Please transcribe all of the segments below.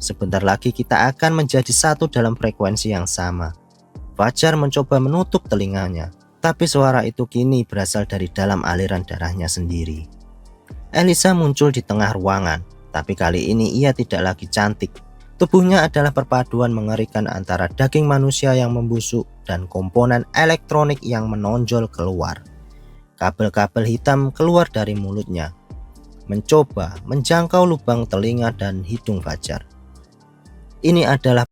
sebentar lagi kita akan menjadi satu dalam frekuensi yang sama. Fajar mencoba menutup telinganya, tapi suara itu kini berasal dari dalam aliran darahnya sendiri. Elisa muncul di tengah ruangan, tapi kali ini ia tidak lagi cantik. Tubuhnya adalah perpaduan mengerikan antara daging manusia yang membusuk dan komponen elektronik yang menonjol keluar. Kabel-kabel hitam keluar dari mulutnya, mencoba menjangkau lubang telinga dan hidung Fajar. Ini adalah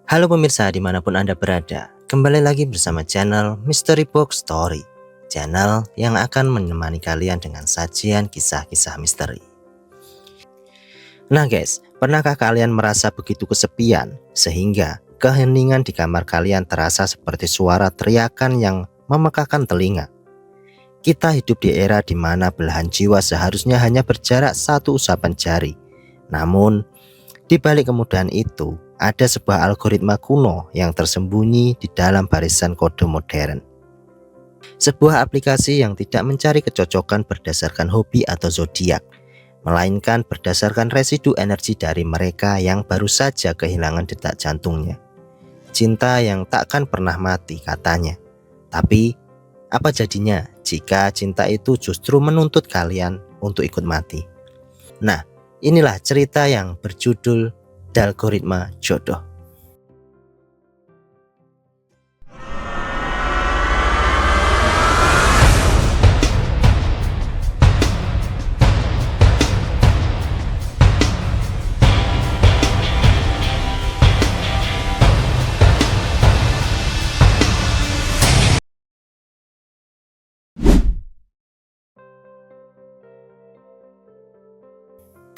Halo pemirsa dimanapun Anda berada, kembali lagi bersama channel Mystery Box Story, channel yang akan menemani kalian dengan sajian kisah-kisah misteri. Nah guys, pernahkah kalian merasa begitu kesepian sehingga keheningan di kamar kalian terasa seperti suara teriakan yang memekakan telinga? Kita hidup di era di mana belahan jiwa seharusnya hanya berjarak satu usapan jari. Namun, di balik kemudahan itu, ada sebuah algoritma kuno yang tersembunyi di dalam barisan kode modern. Sebuah aplikasi yang tidak mencari kecocokan berdasarkan hobi atau zodiak, melainkan berdasarkan residu energi dari mereka yang baru saja kehilangan detak jantungnya. Cinta yang takkan pernah mati katanya. Tapi, apa jadinya jika cinta itu justru menuntut kalian untuk ikut mati? Nah, inilah cerita yang berjudul Dalgoritma Jodoh.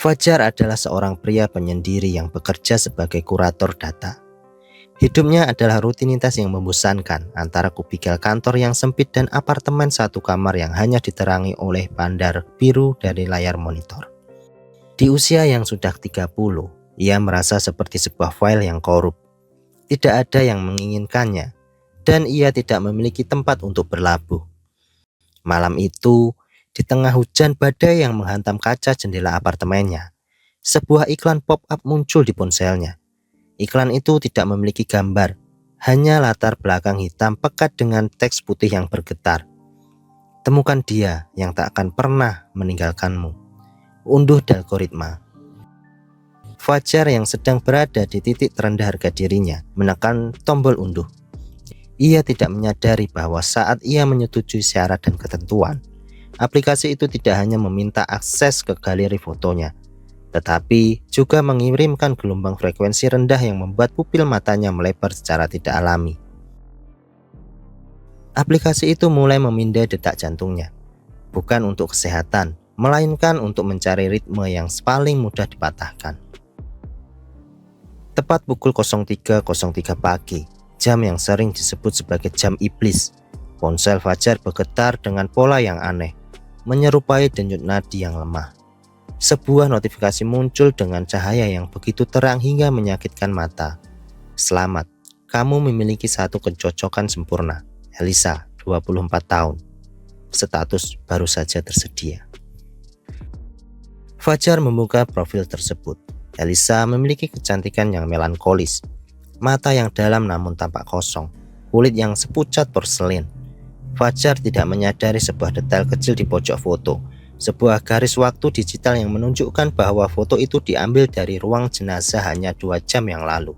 Fajar adalah seorang pria penyendiri yang bekerja sebagai kurator data. Hidupnya adalah rutinitas yang membosankan antara kubikel kantor yang sempit dan apartemen satu kamar yang hanya diterangi oleh bandar biru dari layar monitor. Di usia yang sudah 30, ia merasa seperti sebuah file yang korup. Tidak ada yang menginginkannya, dan ia tidak memiliki tempat untuk berlabuh. Malam itu, di tengah hujan badai yang menghantam kaca jendela apartemennya, sebuah iklan pop-up muncul di ponselnya. Iklan itu tidak memiliki gambar, hanya latar belakang hitam pekat dengan teks putih yang bergetar. Temukan dia yang tak akan pernah meninggalkanmu. Unduh Dalgoritma. Fajar yang sedang berada di titik terendah harga dirinya menekan tombol unduh. Ia tidak menyadari bahwa saat ia menyetujui syarat dan ketentuan, aplikasi itu tidak hanya meminta akses ke galeri fotonya, tetapi juga mengirimkan gelombang frekuensi rendah yang membuat pupil matanya melebar secara tidak alami. Aplikasi itu mulai memindai detak jantungnya, bukan untuk kesehatan, melainkan untuk mencari ritme yang paling mudah dipatahkan. Tepat pukul 03.03 pagi, jam yang sering disebut sebagai jam iblis, ponsel Fajar bergetar dengan pola yang aneh, menyerupai denyut nadi yang lemah. Sebuah notifikasi muncul dengan cahaya yang begitu terang hingga menyakitkan mata. Selamat, kamu memiliki satu kecocokan sempurna. Elisa, 24 tahun. Status baru saja tersedia. Fajar membuka profil tersebut. Elisa memiliki kecantikan yang melankolis, mata yang dalam namun tampak kosong, kulit yang sepucat porselin. Fajar tidak menyadari sebuah detail kecil di pojok foto, sebuah garis waktu digital yang menunjukkan bahwa foto itu diambil dari ruang jenazah hanya 2 jam yang lalu.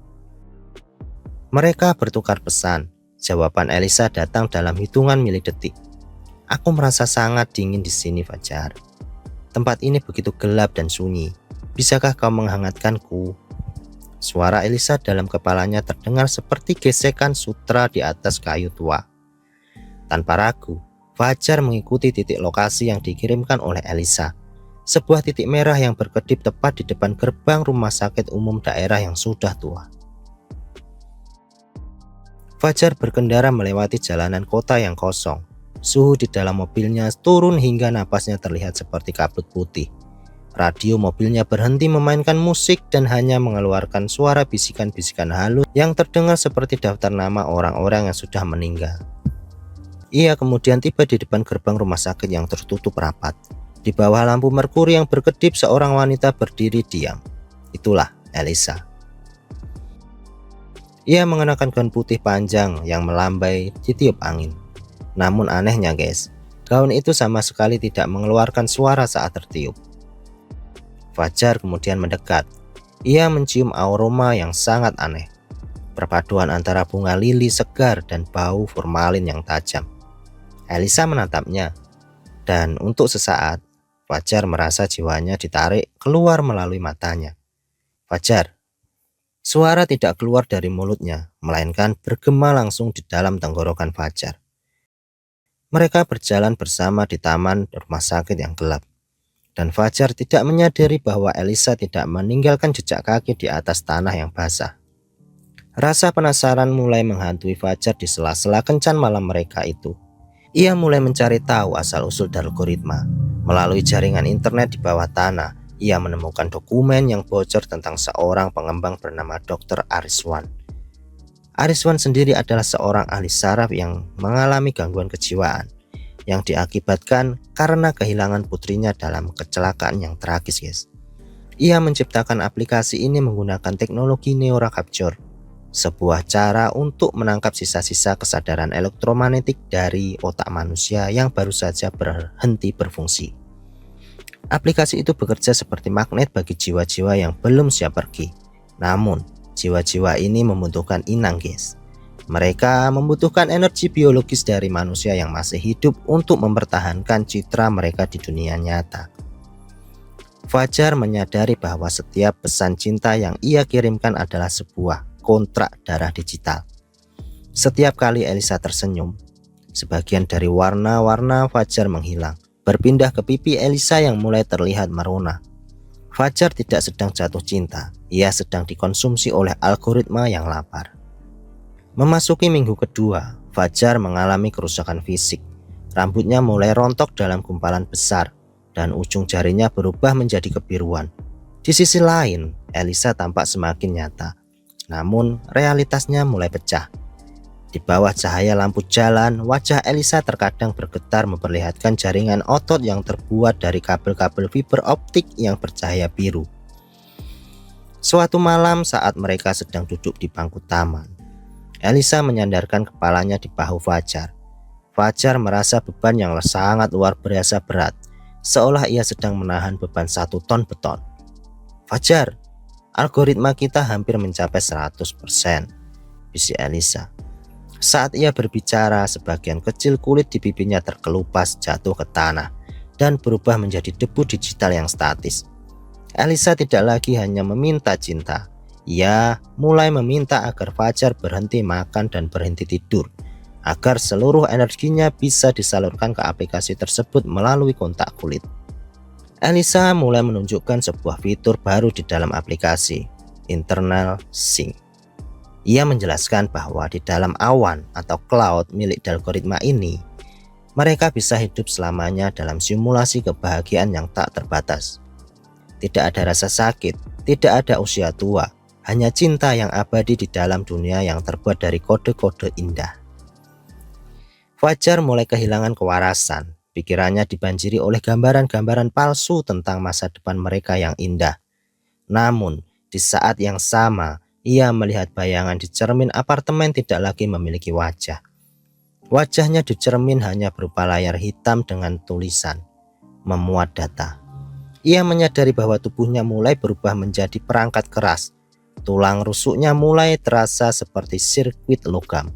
Mereka bertukar pesan. Jawaban Elisa datang dalam hitungan milidetik. Aku merasa sangat dingin di sini, Fajar. Tempat ini begitu gelap dan sunyi. Bisakah kau menghangatkanku? Suara Elisa dalam kepalanya terdengar seperti gesekan sutra di atas kayu tua. Tanpa ragu, Fajar mengikuti titik lokasi yang dikirimkan oleh Elisa. Sebuah titik merah yang berkedip tepat di depan gerbang rumah sakit umum daerah yang sudah tua. Fajar berkendara melewati jalanan kota yang kosong. Suhu di dalam mobilnya turun hingga napasnya terlihat seperti kabut putih. Radio mobilnya berhenti memainkan musik dan hanya mengeluarkan suara bisikan-bisikan halus yang terdengar seperti daftar nama orang-orang yang sudah meninggal. Ia kemudian tiba di depan gerbang rumah sakit yang tertutup rapat. Di bawah lampu merkuri yang berkedip, seorang wanita berdiri diam. Itulah Elisa. Ia mengenakan gaun putih panjang yang melambai ditiup angin. Namun anehnya guys, gaun itu sama sekali tidak mengeluarkan suara saat tertiup. Fajar kemudian mendekat. Ia mencium aroma yang sangat aneh. Perpaduan antara bunga lili segar dan bau formalin yang tajam. Elisa menatapnya. Dan untuk sesaat, Fajar merasa jiwanya ditarik keluar melalui matanya. Fajar. Suara tidak keluar dari mulutnya, melainkan bergema langsung di dalam tenggorokan Fajar. Mereka berjalan bersama di taman rumah sakit yang gelap. Dan Fajar tidak menyadari bahwa Elisa tidak meninggalkan jejak kaki di atas tanah yang basah. Rasa penasaran mulai menghantui Fajar di sela-sela kencan malam mereka itu. Ia mulai mencari tahu asal-usul algoritma. Melalui jaringan internet di bawah tanah, ia menemukan dokumen yang bocor tentang seorang pengembang bernama Dr. Ariswan. Ariswan sendiri adalah seorang ahli saraf yang mengalami gangguan kejiwaan yang diakibatkan karena kehilangan putrinya dalam kecelakaan yang tragis guys. Ia menciptakan aplikasi ini menggunakan teknologi neural capture, sebuah cara untuk menangkap sisa-sisa kesadaran elektromagnetik dari otak manusia yang baru saja berhenti berfungsi. Aplikasi itu bekerja seperti magnet bagi jiwa-jiwa yang belum siap pergi. Namun, jiwa-jiwa ini membutuhkan inang guys. Mereka membutuhkan energi biologis dari manusia yang masih hidup untuk mempertahankan citra mereka di dunia nyata. Fajar menyadari bahwa setiap pesan cinta yang ia kirimkan adalah sebuah kontrak darah digital. Setiap kali Elisa tersenyum, sebagian dari warna-warna Fajar menghilang, berpindah ke pipi Elisa yang mulai terlihat merona. Fajar tidak sedang jatuh cinta, ia sedang dikonsumsi oleh algoritma yang lapar. Memasuki minggu kedua, Fajar mengalami kerusakan fisik. Rambutnya mulai rontok dalam gumpalan besar, dan ujung jarinya berubah menjadi kebiruan. Di sisi lain, Elisa tampak semakin nyata. Namun, realitasnya mulai pecah. Di bawah cahaya lampu jalan, wajah Elisa terkadang bergetar memperlihatkan jaringan otot yang terbuat dari kabel-kabel fiber optik yang bercahaya biru. Suatu malam saat mereka sedang duduk di bangku taman, Elisa menyandarkan kepalanya di bahu Fajar. Fajar merasa beban yang sangat luar biasa berat, seolah ia sedang menahan beban 1 ton beton. Fajar, algoritma kita hampir mencapai 100%, bisik Elisa. Saat ia berbicara, sebagian kecil kulit di pipinya terkelupas jatuh ke tanah dan berubah menjadi debu digital yang statis. Elisa tidak lagi hanya meminta cinta. Ia mulai meminta agar Fajar berhenti makan dan berhenti tidur, agar seluruh energinya bisa disalurkan ke aplikasi tersebut melalui kontak kulit. Elisa mulai menunjukkan sebuah fitur baru di dalam aplikasi, Internal Sync. Ia menjelaskan bahwa di dalam awan atau cloud milik algoritma ini, mereka bisa hidup selamanya dalam simulasi kebahagiaan yang tak terbatas. Tidak ada rasa sakit, tidak ada usia tua, hanya cinta yang abadi di dalam dunia yang terbuat dari kode-kode indah. Fajar mulai kehilangan kewarasan. Pikirannya dibanjiri oleh gambaran-gambaran palsu tentang masa depan mereka yang indah. Namun, di saat yang sama, ia melihat bayangan di cermin apartemen tidak lagi memiliki wajah. Wajahnya di cermin hanya berupa layar hitam dengan tulisan, memuat data. Ia menyadari bahwa tubuhnya mulai berubah menjadi perangkat keras. Tulang rusuknya mulai terasa seperti sirkuit logam.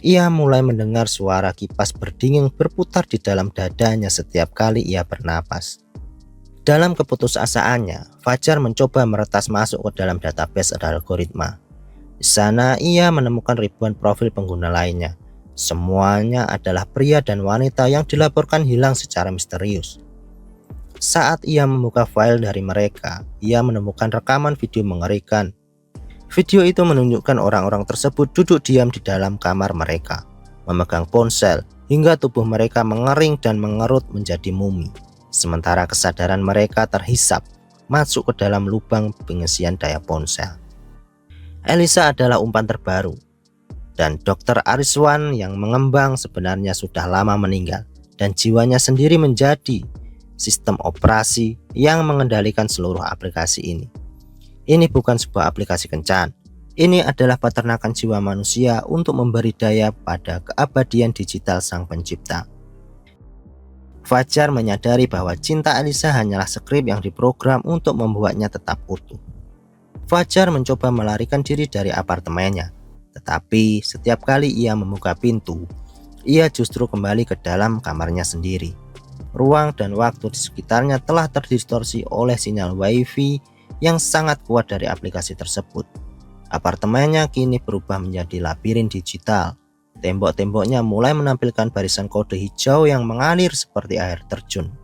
Ia mulai mendengar suara kipas berdingin berputar di dalam dadanya setiap kali ia bernapas. Dalam keputusasaannya, Fajar mencoba meretas masuk ke dalam database algoritma. Di sana ia menemukan ribuan profil pengguna lainnya. Semuanya adalah pria dan wanita yang dilaporkan hilang secara misterius. Saat ia membuka file dari mereka, ia menemukan rekaman video mengerikan. Video itu menunjukkan orang-orang tersebut duduk diam di dalam kamar mereka, memegang ponsel hingga tubuh mereka mengering dan mengerut menjadi mumi. sementara kesadaran mereka terhisap masuk ke dalam lubang pengisian daya ponsel. Elisa adalah umpan terbaru, dan Dr. Ariswan yang mengembang sebenarnya sudah lama meninggal, dan jiwanya sendiri menjadi sistem operasi yang mengendalikan seluruh aplikasi ini. Ini bukan sebuah aplikasi kencan. Ini adalah peternakan jiwa manusia untuk memberi daya pada keabadian digital sang pencipta. Fajar menyadari bahwa cinta Elisa hanyalah skrip yang diprogram untuk membuatnya tetap utuh. Fajar mencoba melarikan diri dari apartemennya, tetapi setiap kali ia membuka pintu, ia justru kembali ke dalam kamarnya sendiri. Ruang dan waktu di sekitarnya telah terdistorsi oleh sinyal WiFi yang sangat kuat dari aplikasi tersebut. Apartemennya kini berubah menjadi labirin digital. Tembok-temboknya mulai menampilkan barisan kode hijau yang mengalir seperti air terjun.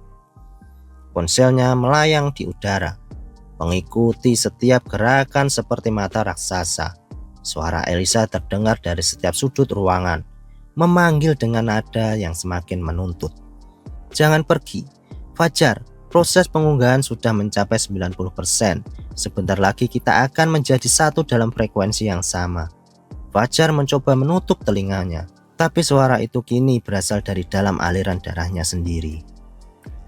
Ponselnya melayang di udara, mengikuti setiap gerakan seperti mata raksasa. Suara Elisa terdengar dari setiap sudut ruangan, memanggil dengan nada yang semakin menuntut. Jangan pergi, Fajar. Proses pengunggahan sudah mencapai 90%. Sebentar lagi kita akan menjadi satu dalam frekuensi yang sama. Fajar mencoba menutup telinganya, tapi suara itu kini berasal dari dalam aliran darahnya sendiri.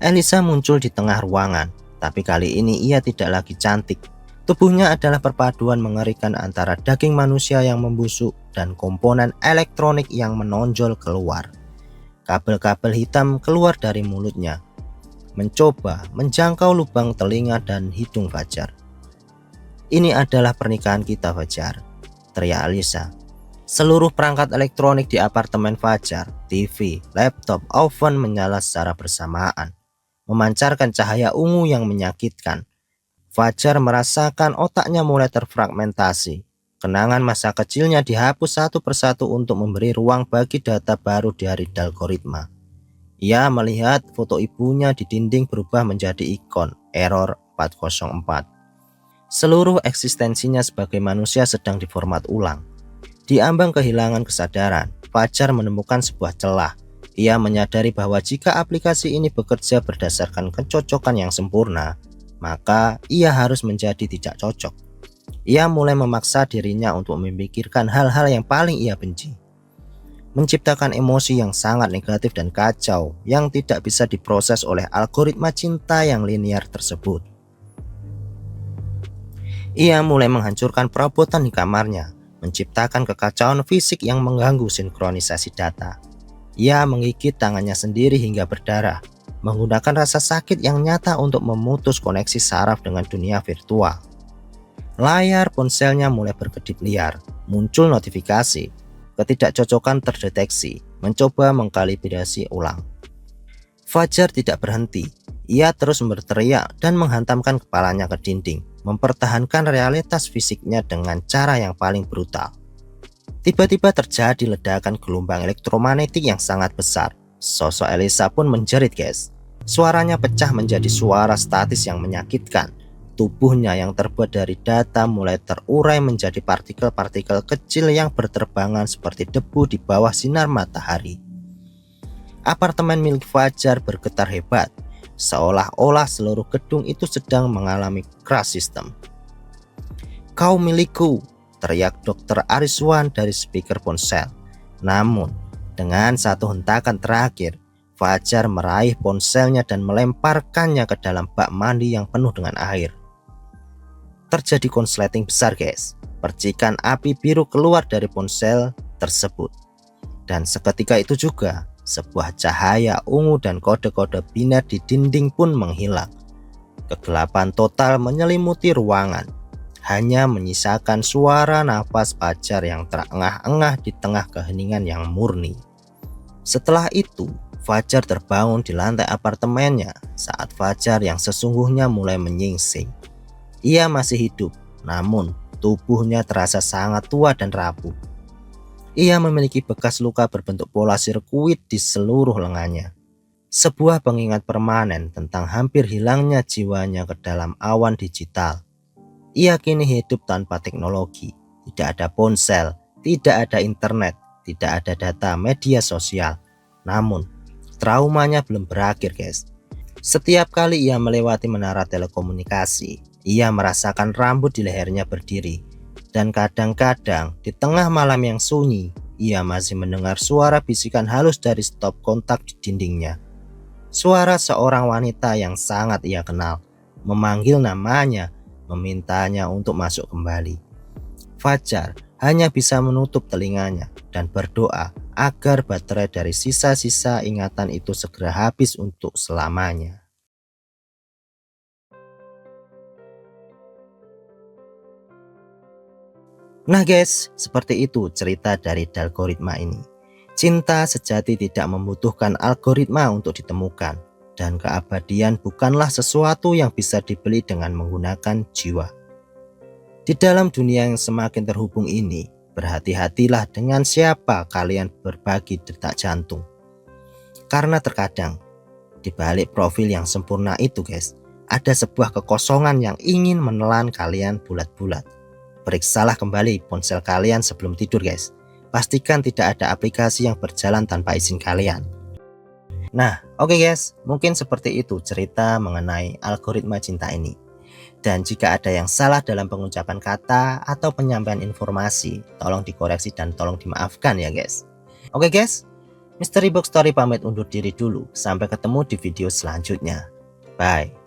Elisa muncul di tengah ruangan, tapi kali ini ia tidak lagi cantik. Tubuhnya adalah perpaduan mengerikan antara daging manusia yang membusuk dan komponen elektronik yang menonjol keluar. Kabel-kabel hitam keluar dari mulutnya, mencoba menjangkau lubang telinga dan hidung Fajar. Ini adalah pernikahan kita, Fajar, teriak Elisa. Seluruh perangkat elektronik di apartemen Fajar, TV, laptop, oven menyala secara bersamaan, memancarkan cahaya ungu yang menyakitkan. Fajar merasakan otaknya mulai terfragmentasi. Kenangan masa kecilnya dihapus satu persatu untuk memberi ruang bagi data baru dari algoritma. Ia melihat foto ibunya di dinding berubah menjadi ikon error 404. Seluruh eksistensinya sebagai manusia sedang diformat ulang. Di ambang kehilangan kesadaran, Fajar menemukan sebuah celah. Ia menyadari bahwa jika aplikasi ini bekerja berdasarkan kecocokan yang sempurna, maka ia harus menjadi tidak cocok. Ia mulai memaksa dirinya untuk memikirkan hal-hal yang paling ia benci, menciptakan emosi yang sangat negatif dan kacau yang tidak bisa diproses oleh algoritma cinta yang linear tersebut. Ia mulai menghancurkan perabotan di kamarnya, menciptakan kekacauan fisik yang mengganggu sinkronisasi data. Ia menggigit tangannya sendiri hingga berdarah, menggunakan rasa sakit yang nyata untuk memutus koneksi saraf dengan dunia virtual. Layar ponselnya mulai berkedip liar, muncul notifikasi. Ketidakcocokan terdeteksi, mencoba mengkalibrasi ulang. Fajar tidak berhenti. Ia terus berteriak dan menghantamkan kepalanya ke dinding, mempertahankan realitas fisiknya dengan cara yang paling brutal. Tiba-tiba terjadi ledakan gelombang elektromagnetik yang sangat besar. Sosok Elisa pun menjerit, guys. Suaranya pecah menjadi suara statis yang menyakitkan. Tubuhnya yang terbuat dari data mulai terurai menjadi partikel-partikel kecil yang berterbangan seperti debu di bawah sinar matahari. Apartemen milik Fajar bergetar hebat, seolah-olah seluruh gedung itu sedang mengalami crash system. "Kau milikku," teriak Dr. Ariswan dari speaker ponsel. Namun, dengan satu hentakan terakhir, Fajar meraih ponselnya dan melemparkannya ke dalam bak mandi yang penuh dengan air. Terjadi konsleting besar, guys. Percikan api biru keluar dari ponsel tersebut. Dan seketika itu juga, sebuah cahaya ungu dan kode-kode binar di dinding pun menghilang. Kegelapan total menyelimuti ruangan. Hanya menyisakan suara nafas Fajar yang terengah-engah di tengah keheningan yang murni. Setelah itu, Fajar terbangun di lantai apartemennya saat Fajar yang sesungguhnya mulai menyingsing. Ia masih hidup, namun tubuhnya terasa sangat tua dan rapuh. Ia memiliki bekas luka berbentuk pola sirkuit di seluruh lengannya. Sebuah pengingat permanen tentang hampir hilangnya jiwanya ke dalam awan digital. Ia kini hidup tanpa teknologi, tidak ada ponsel, tidak ada internet, tidak ada data media sosial. Namun, traumanya belum berakhir, guys. Setiap kali ia melewati menara telekomunikasi, ia merasakan rambut di lehernya berdiri. Dan kadang-kadang di tengah malam yang sunyi, ia masih mendengar suara bisikan halus dari stop kontak di dindingnya. Suara seorang wanita yang sangat ia kenal, memanggil namanya, memintanya untuk masuk kembali. Fajar hanya bisa menutup telinganya dan berdoa agar baterai dari sisa-sisa ingatan itu segera habis untuk selamanya. Nah guys, seperti itu cerita dari Dalgoritma ini. Cinta sejati tidak membutuhkan algoritma untuk ditemukan, dan keabadian bukanlah sesuatu yang bisa dibeli dengan menggunakan jiwa. Di dalam dunia yang semakin terhubung ini, berhati-hatilah dengan siapa kalian berbagi detak jantung. Karena terkadang, di balik profil yang sempurna itu guys, ada sebuah kekosongan yang ingin menelan kalian bulat-bulat. Periksalah kembali ponsel kalian sebelum tidur guys. Pastikan tidak ada aplikasi yang berjalan tanpa izin kalian. Nah, oke guys, mungkin seperti itu cerita mengenai algoritma cinta ini. Dan jika ada yang salah dalam pengucapan kata atau penyampaian informasi, tolong dikoreksi dan tolong dimaafkan ya guys. Oke guys, Mystery Box Story pamit undur diri dulu. Sampai ketemu di video selanjutnya. Bye.